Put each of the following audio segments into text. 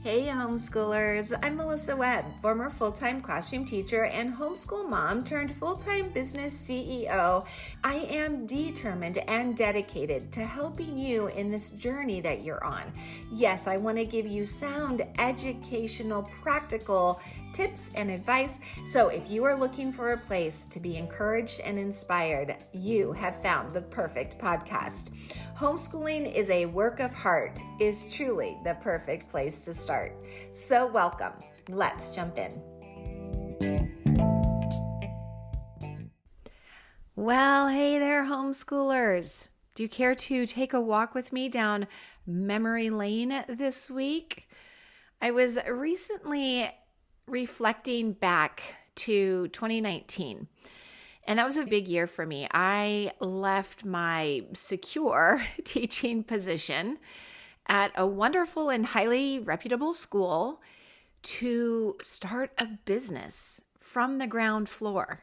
Hey homeschoolers, I'm Melissa Webb, former full-time classroom teacher and homeschool mom turned full-time business CEO. I am determined and dedicated to helping you in this journey that you're on. Yes, I want to give you sound, educational, practical tips and advice. So if you are looking for a place to be encouraged and inspired, you have found the perfect podcast. Homeschooling is a work of heart is truly the perfect place to start. So welcome. Let's jump in. Well, hey there, homeschoolers. Do you care to take a walk with me down memory lane this week? I was recently reflecting back to 2019. And that was a big year for me. I left my secure teaching position at a wonderful and highly reputable school to start a business from the ground floor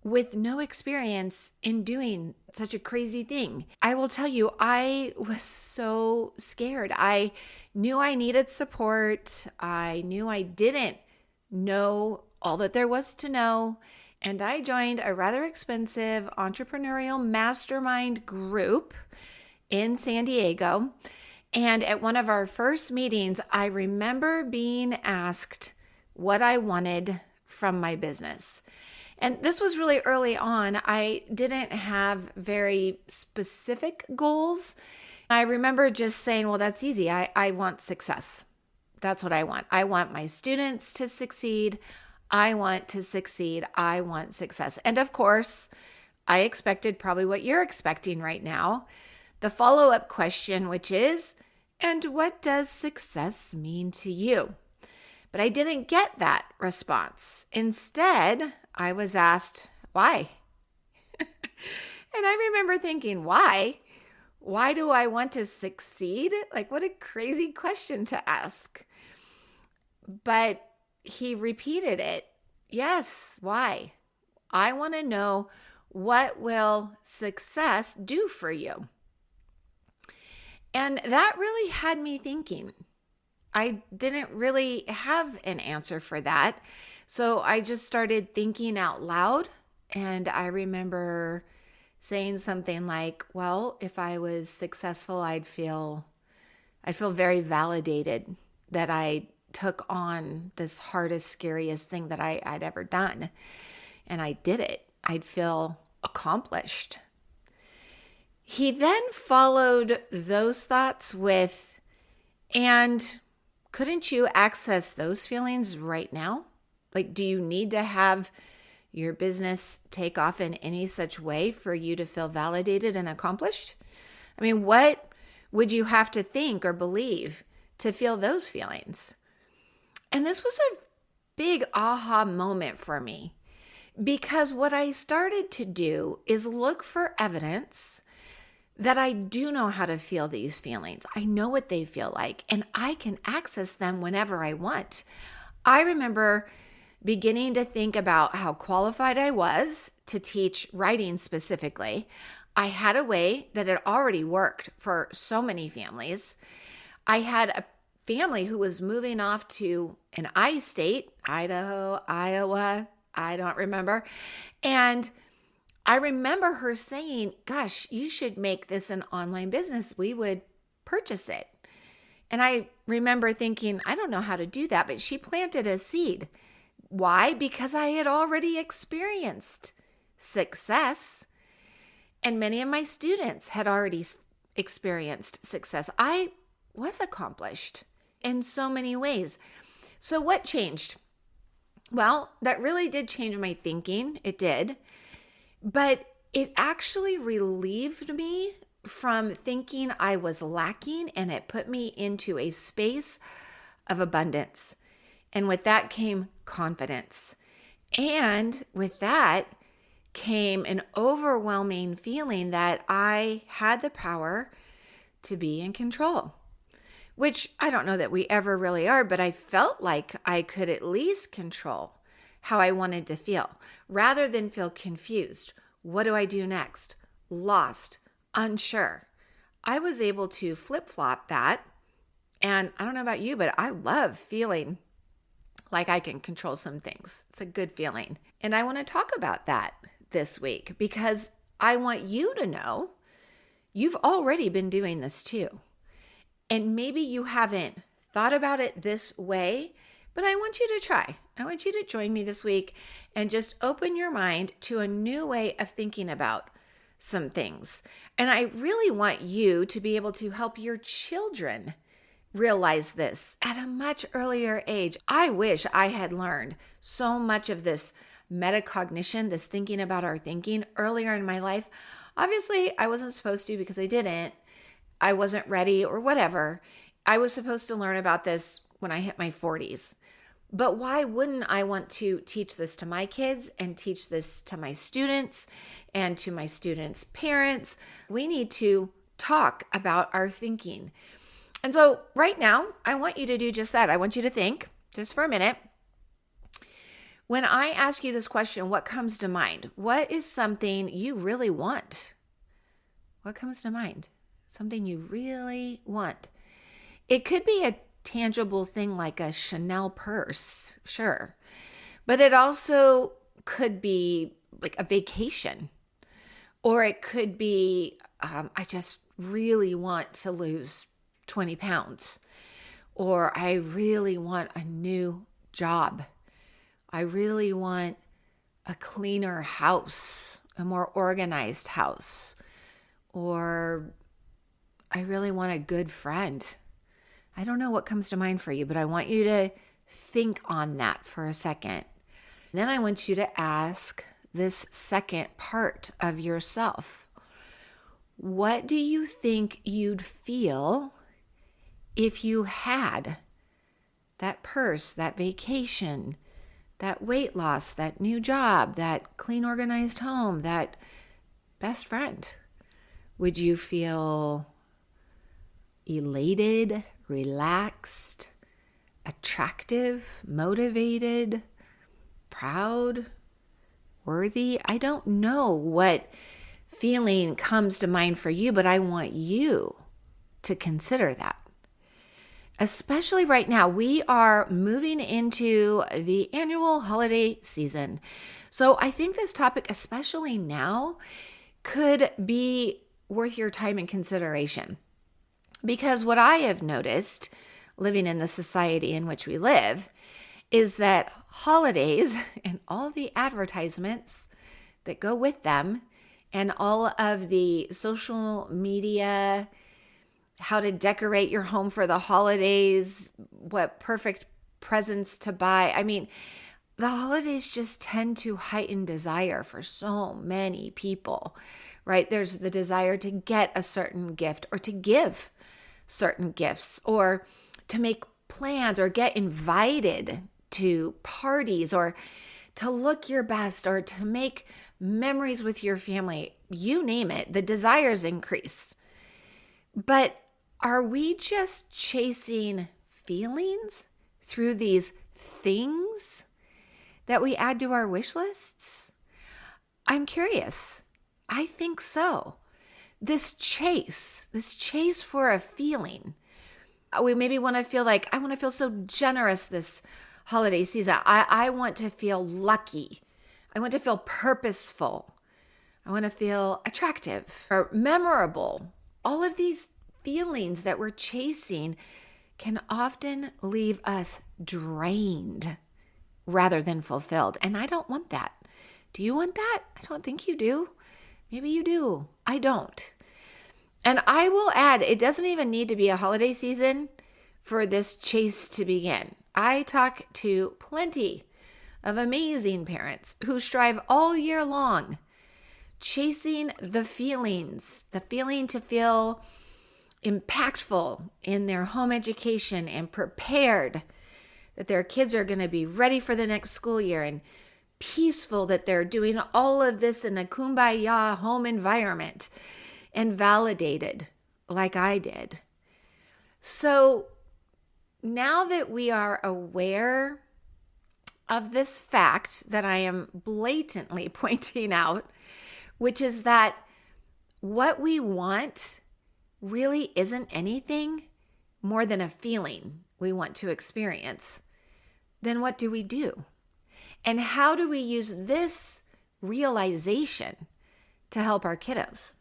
with no experience in doing such a crazy thing. I will tell you, I was so scared. I knew I needed support. I knew I didn't know all that there was to know. And I joined a rather expensive entrepreneurial mastermind group in San Diego. And at one of our first meetings, I remember being asked what I wanted from my business. And this was really early on. I didn't have very specific goals. I remember just saying, well, that's easy. I want success. That's what I want. I want my students to succeed. I want to succeed. I want success. And of course, I expected probably what you're expecting right now. The follow-up question, which is, and what does success mean to you? But I didn't get that response. Instead, I was asked, why? And I remember thinking, why? Why do I want to succeed? Like, what a crazy question to ask. But he repeated it. Yes, why? I want to know, what will success do for you? And that really had me thinking. I didn't really have an answer for that. So I just started thinking out loud. And I remember saying something like, well, if I was successful, I'd feel very validated that I took on this hardest, scariest thing that I'd ever done. And I did it. I'd feel accomplished. He then followed those thoughts with, and couldn't you access those feelings right now? Like, do you need to have your business take off in any such way for you to feel validated and accomplished? I mean, what would you have to think or believe to feel those feelings? And this was a big aha moment for me, because what I started to do is look for evidence that I do know how to feel these feelings. I know what they feel like, and I can access them whenever I want. I remember beginning to think about how qualified I was to teach writing specifically. I had a way that had already worked for so many families. I had a family who was moving off to an I state, Idaho, Iowa, I don't remember. And I remember her saying, gosh, you should make this an online business. We would purchase it. And I remember thinking, I don't know how to do that, but she planted a seed. Why? Because I had already experienced success, and many of my students had already experienced success. I was accomplished in so many ways. So what changed? Well, that really did change my thinking. It did. But it actually relieved me from thinking I was lacking, and it put me into a space of abundance. And with that came confidence. And with that came an overwhelming feeling that I had the power to be in control, which I don't know that we ever really are, but I felt like I could at least control how I wanted to feel rather than feel confused. What do I do next? Lost, unsure. I was able to flip-flop that And I don't know about you, but I love feeling like I can control some things. It's a good feeling. And I want to talk about that this week because I want you to know you've already been doing this too. And maybe you haven't thought about it this way, but I want you to try. I want you to join me this week and just open your mind to a new way of thinking about some things. And I really want you to be able to help your children realize this at a much earlier age. I wish I had learned so much of this metacognition, this thinking about our thinking earlier in my life. Obviously, I wasn't supposed to because I didn't. I wasn't ready or whatever. I was supposed to learn about this when I hit my 40s. But why wouldn't I want to teach this to my kids and teach this to my students and to my students' parents? We need to talk about our thinking. And so right now, I want you to do just that. I want you to think just for a minute. When I ask you this question, what comes to mind? What is something you really want? What comes to mind? Something you really want. It could be a tangible thing like a Chanel purse, sure. But it also could be like a vacation. Or it could be, I just really want to lose 20 pounds. Or I really want a new job. I really want a cleaner house, a more organized house. Or I really want a good friend. I don't know what comes to mind for you, but I want you to think on that for a second. Then I want you to ask this second part of yourself. What do you think you'd feel if you had that purse, that vacation, that weight loss, that new job, that clean, organized home, that best friend? Would you feel elated, relaxed, attractive, motivated, proud, worthy? I don't know what feeling comes to mind for you, but I want you to consider that. Especially right now, we are moving into the annual holiday season. So I think this topic, especially now, could be worth your time and consideration. Because what I have noticed living in the society in which we live is that holidays and all the advertisements that go with them and all of the social media, how to decorate your home for the holidays, what perfect presents to buy. I mean, the holidays just tend to heighten desire for so many people, right? There's the desire to get a certain gift or to give certain gifts or to make plans or get invited to parties or to look your best or to make memories with your family. You name it, the desires increase. But are we just chasing feelings through these things that we add to our wish lists? I'm curious. I think so. This chase for a feeling. We maybe want to feel like, I want to feel so generous this holiday season. I want to feel lucky. I want to feel purposeful. I want to feel attractive or memorable. All of these feelings that we're chasing can often leave us drained rather than fulfilled. And I don't want that. Do you want that? I don't think you do. Maybe you do. I don't. And I will add, it doesn't even need to be a holiday season for this chase to begin. I talk to plenty of amazing parents who strive all year long, chasing the feelings, the feeling to feel impactful in their home education and prepared that their kids are going to be ready for the next school year and peaceful, that they're doing all of this in a kumbaya home environment and validated like I did. So now that we are aware of this fact that I am blatantly pointing out, which is that what we want really isn't anything more than a feeling we want to experience, then what do we do? And how do we use this realization to help our kiddos?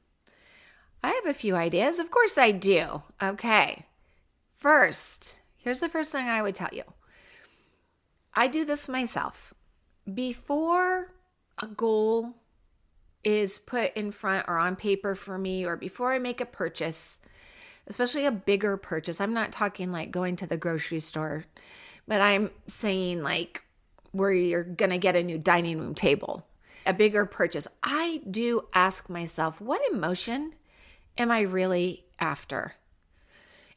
I have a few ideas. Of course I do. Okay. First, here's the first thing I would tell you. I do this myself. Before a goal is put in front or on paper for me, or before I make a purchase, especially a bigger purchase, I'm not talking like going to the grocery store, but I'm saying like where you're going to get a new dining room table, a bigger purchase. I do ask myself, what emotion am I really after?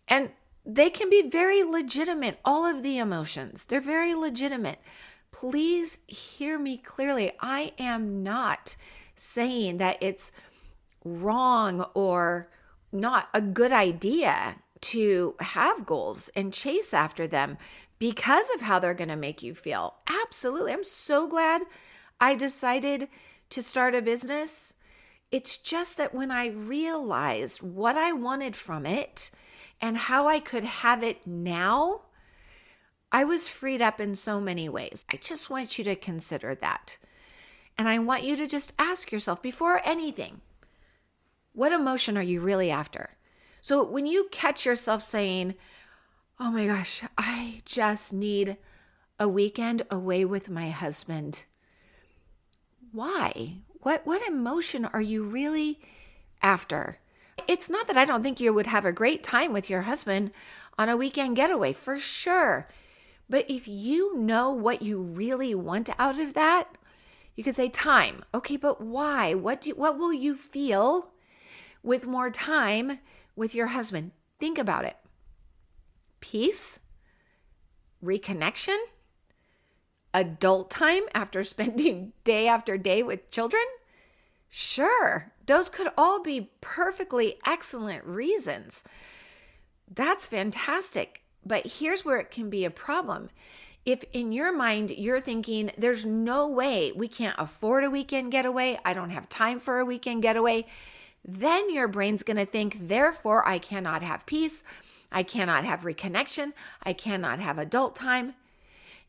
And they can be very legitimate. All of the emotions, they're very legitimate. Please hear me clearly. I am not saying that it's wrong or not a good idea to have goals and chase after them because of how they're going to make you feel. Absolutely. I'm so glad I decided to start a business. It's just that when I realized what I wanted from it and how I could have it now, I was freed up in so many ways. I just want you to consider that. And I want you to just ask yourself before anything, what emotion are you really after? So when you catch yourself saying, oh my gosh, I just need a weekend away with my husband. Why? What emotion are you really after? It's not that I don't think you would have a great time with your husband on a weekend getaway, for sure. But if you know what you really want out of that, you could say time. Okay, but why? What will you feel with more time with your husband? Think about it. Peace, reconnection, adult time after spending day after day with children. Sure, those could all be perfectly excellent reasons. That's fantastic. But here's where it can be a problem. If in your mind you're thinking, there's no way we can't afford a weekend getaway, I don't have time for a weekend getaway, then your brain's going to think, therefore, I cannot have peace, I cannot have reconnection, I cannot have adult time.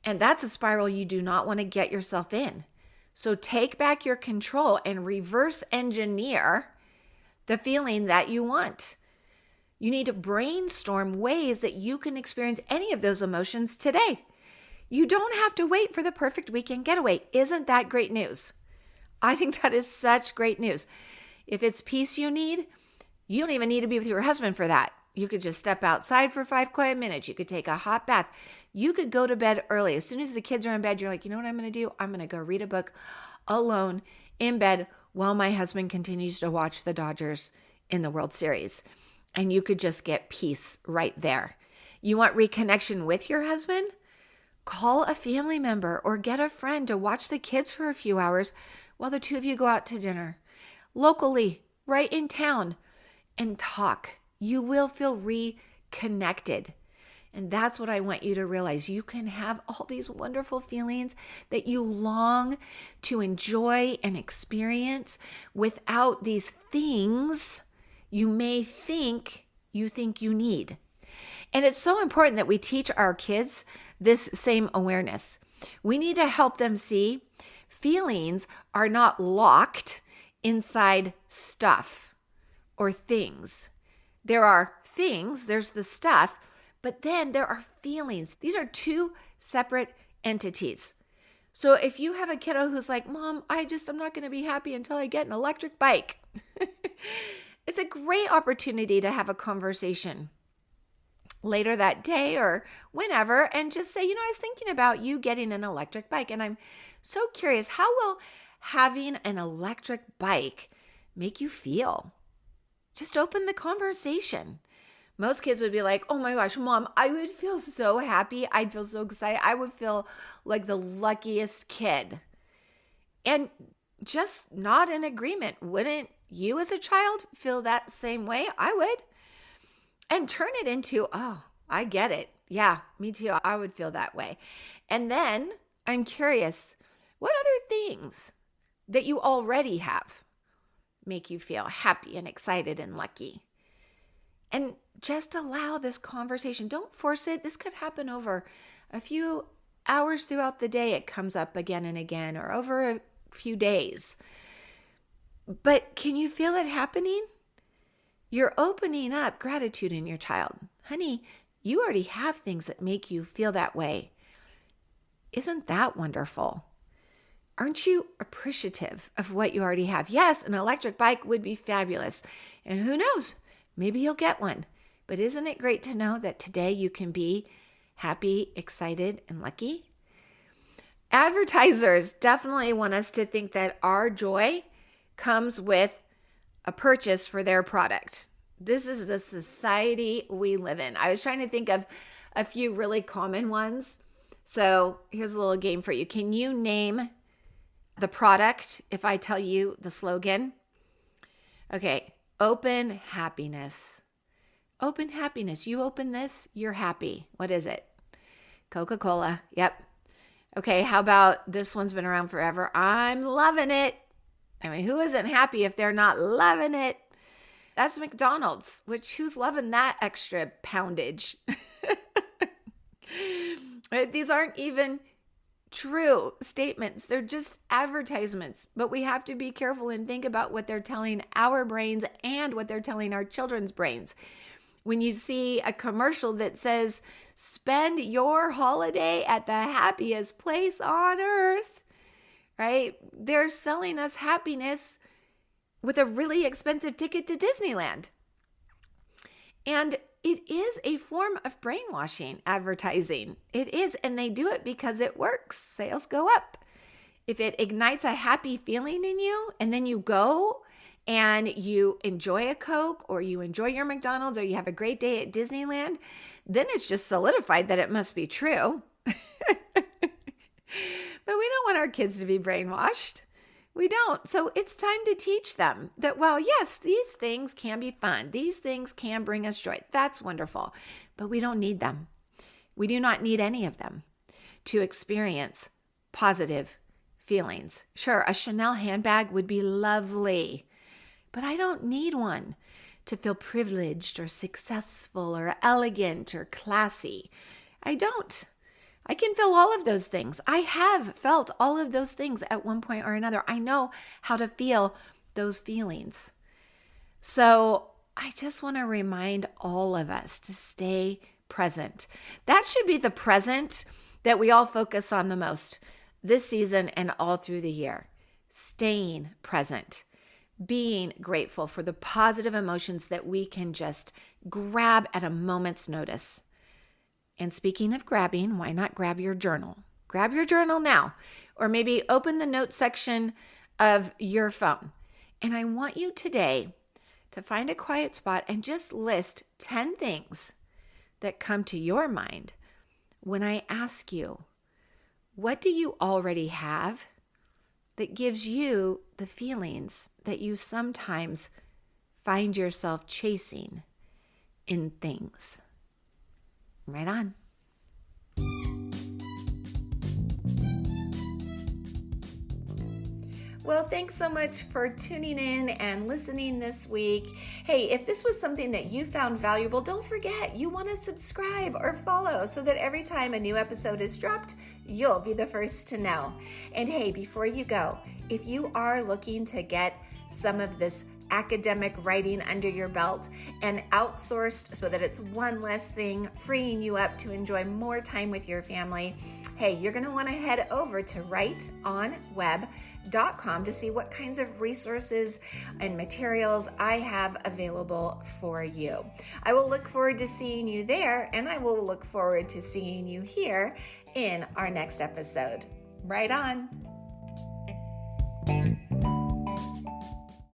And that's a spiral you do not want to get yourself in. So take back your control and reverse engineer the feeling that you want. You need to brainstorm ways that you can experience any of those emotions today. You don't have to wait for the perfect weekend getaway. Isn't that great news? I think that is such great news. If it's peace you need, you don't even need to be with your husband for that. You could just step outside for 5 quiet minutes. You could take a hot bath. You could go to bed early. As soon as the kids are in bed, you're like, you know what I'm going to do? I'm going to go read a book alone in bed while my husband continues to watch the Dodgers in the World Series. And you could just get peace right there. You want reconnection with your husband? Call a family member or get a friend to watch the kids for a few hours while the two of you go out to dinner. Locally, right in town, and talk. You will feel reconnected. And that's what I want you to realize. You can have all these wonderful feelings that you long to enjoy and experience without these things you may think you need. And it's so important that we teach our kids this same awareness. We need to help them see feelings are not locked inside stuff or things. There are things, there's the stuff, but then there are feelings. These are two separate entities. So if you have a kiddo who's like, Mom, I'm not going to be happy until I get an electric bike. It's a great opportunity to have a conversation later that day or whenever and just say, I was thinking about you getting an electric bike. And I'm so curious, how will having an electric bike make you feel? Just open the conversation. Most kids would be like, oh my gosh, Mom, I would feel so happy. I'd feel so excited. I would feel like the luckiest kid. And just not in agreement. Wouldn't you as a child feel that same way? I would. And turn it into, oh, I get it. Yeah, me too. I would feel that way. And then I'm curious, what other things that you already have make you feel happy and excited and lucky? And just allow this conversation. Don't force it. This could happen over a few hours throughout the day. It comes up again and again, or over a few days. But can you feel it happening? You're opening up gratitude in your child. Honey, you already have things that make you feel that way. Isn't that wonderful? Aren't you appreciative of what you already have? Yes, an electric bike would be fabulous. And who knows, maybe you'll get one. But isn't it great to know that today you can be happy, excited, and lucky? Advertisers definitely want us to think that our joy comes with a purchase for their product. This is the society we live in. I was trying to think of a few really common ones. So here's a little game for you. Can you name the product if I tell you the slogan? Okay, open happiness. Open happiness. You open this, you're happy. What is it? Coca-Cola. Yep. Okay, how about this one's been around forever? I'm loving it. I mean, who isn't happy if they're not loving it? That's McDonald's, which who's loving that extra poundage? Right? These aren't even true statements. They're just advertisements. But we have to be careful and think about what they're telling our brains and what they're telling our children's brains. When you see a commercial that says, spend your holiday at the happiest place on earth, right? They're selling us happiness with a really expensive ticket to Disneyland. And it is a form of brainwashing, advertising. It is, and they do it because it works. Sales go up. If it ignites a happy feeling in you, and then you go and you enjoy a Coke, or you enjoy your McDonald's, or you have a great day at Disneyland, then it's just solidified that it must be true. But we don't want our kids to be brainwashed. We don't. So it's time to teach them that, well, yes, these things can be fun. These things can bring us joy. That's wonderful. But we don't need them. We do not need any of them to experience positive feelings. Sure, a Chanel handbag would be lovely, but I don't need one to feel privileged or successful or elegant or classy. I don't. I can feel all of those things. I have felt all of those things at one point or another. I know how to feel those feelings. So I just want to remind all of us to stay present. That should be the present that we all focus on the most this season and all through the year. Staying present. Being grateful for the positive emotions that we can just grab at a moment's notice. And speaking of grabbing, why not grab your journal? Grab your journal now, or maybe open the notes section of your phone. And I want you today to find a quiet spot and just list 10 things that come to your mind when I ask you, what do you already have that gives you the feelings that you sometimes find yourself chasing in things? Right on. Well, thanks so much for tuning in and listening this week. Hey, if this was something that you found valuable, don't forget you want to subscribe or follow so that every time a new episode is dropped, you'll be the first to know. And hey, before you go, if you are looking to get some of this academic writing under your belt and outsourced so that it's one less thing, freeing you up to enjoy more time with your family, hey, you're going to want to head over to writeonweb.com to see what kinds of resources and materials I have available for you. I will look forward to seeing you there, and I will look forward to seeing you here in our next episode. Right on.